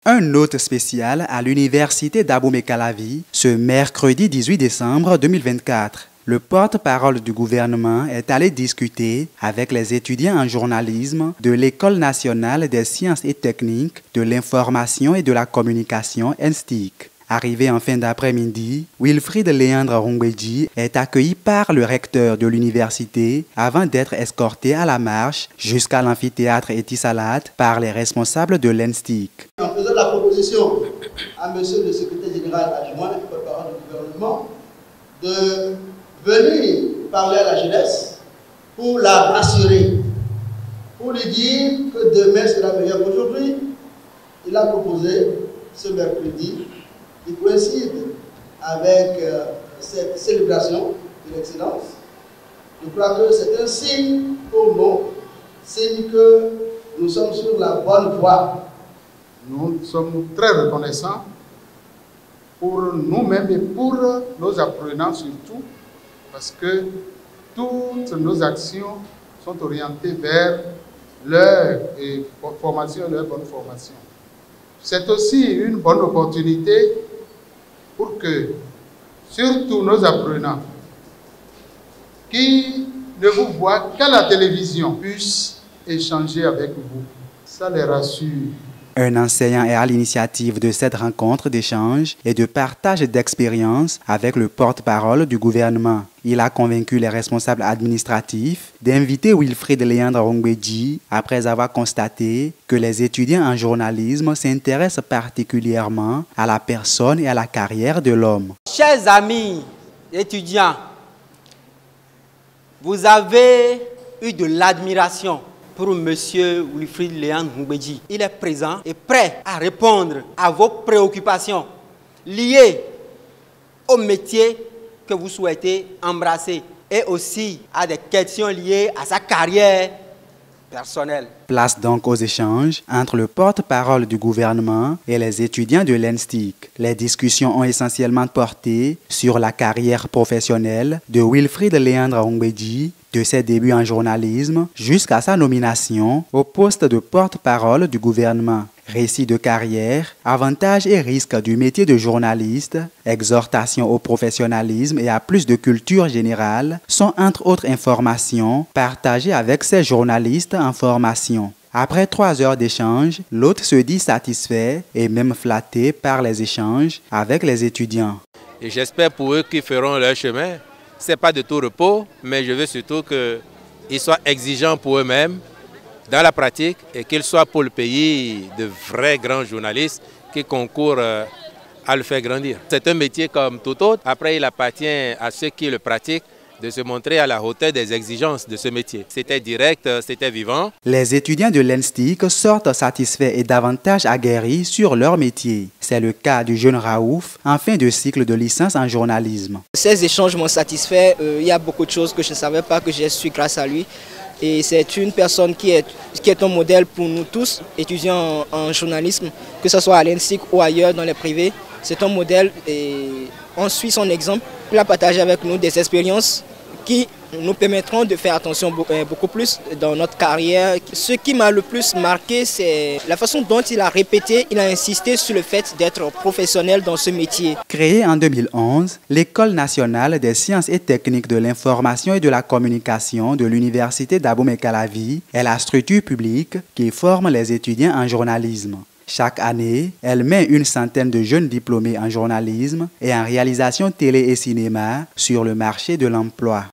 Un hôte spécial à l'université d'Abomey-Calavi ce mercredi 18 décembre 2024. Le porte-parole du gouvernement est allé discuter avec les étudiants en journalisme de l'École nationale des sciences et techniques de l'information et de la communication (ENSTIC). Arrivé en fin d'après-midi, Wilfried Léandre Rongbeji est accueilli par le recteur de l'université avant d'être escorté à la marche jusqu'à l'amphithéâtre Etisalat par les responsables de l'ENSTIC. En faisant la proposition à monsieur le secrétaire général adjoint et porte-parole du gouvernement de venir parler à la jeunesse pour la rassurer, pour lui dire que demain sera meilleur qu'aujourd'hui, il a proposé ce mercredi qui coïncide avec cette célébration de l'excellence. Je crois que c'est un signe pour nous, signe que nous sommes sur la bonne voie. Nous sommes très reconnaissants pour nous-mêmes et pour nos apprenants surtout, parce que toutes nos actions sont orientées vers leur formation et leur bonne formation. C'est aussi une bonne opportunité pour que, surtout nos apprenants, qui ne vous voient qu'à la télévision, puissent échanger avec vous. Ça les rassure. Un enseignant est à l'initiative de cette rencontre d'échange et de partage d'expériences avec le porte-parole du gouvernement. Il a convaincu les responsables administratifs d'inviter Wilfried Léandre Rongbeji après avoir constaté que les étudiants en journalisme s'intéressent particulièrement à la personne et à la carrière de l'homme. Chers amis étudiants, vous avez eu de l'admiration pour M. Wilfried Léandre Rongbeji. Il est présent et prêt à répondre à vos préoccupations liées au métier que vous souhaitez embrasser et aussi à des questions liées à sa carrière personnelle. Place donc aux échanges entre le porte-parole du gouvernement et les étudiants de l'ENSTIC. Les discussions ont essentiellement porté sur la carrière professionnelle de Wilfried Léandre Rongbeji, de ses débuts en journalisme jusqu'à sa nomination au poste de porte-parole du gouvernement. Récits de carrière, avantages et risques du métier de journaliste, exhortation au professionnalisme et à plus de culture générale sont entre autres informations partagées avec ces journalistes en formation. Après 3 heures d'échange, l'hôte se dit satisfait et même flatté par les échanges avec les étudiants. Et j'espère pour eux qu'ils feront leur chemin. Ce n'est pas de tout repos, mais je veux surtout qu'ils soient exigeants pour eux-mêmes dans la pratique et qu'ils soient pour le pays de vrais grands journalistes qui concourent à le faire grandir. C'est un métier comme tout autre. Après, il appartient à ceux qui le pratiquent de se montrer à la hauteur des exigences de ce métier. C'était direct, c'était vivant. Les étudiants de l'ENSTIC sortent satisfaits et davantage aguerris sur leur métier. C'est le cas du jeune Raouf, en fin de cycle de licence en journalisme. Ces échanges m'ont satisfait. Il y a beaucoup de choses que je ne savais pas que j'ai su grâce à lui. Et c'est une personne qui est un modèle pour nous tous, étudiants en journalisme, que ce soit à l'ENSTIC ou ailleurs dans les privés. C'est un modèle et on suit son exemple. Il a partagé avec nous des expériences qui nous permettront de faire attention beaucoup plus dans notre carrière. Ce qui m'a le plus marqué, c'est la façon dont il a répété, il a insisté sur le fait d'être professionnel dans ce métier. Créée en 2011, l'École nationale des sciences et techniques de l'information et de la communication de l'université d'Abomey-Calavi est la structure publique qui forme les étudiants en journalisme. Chaque année, elle met une centaine de jeunes diplômés en journalisme et en réalisation télé et cinéma sur le marché de l'emploi.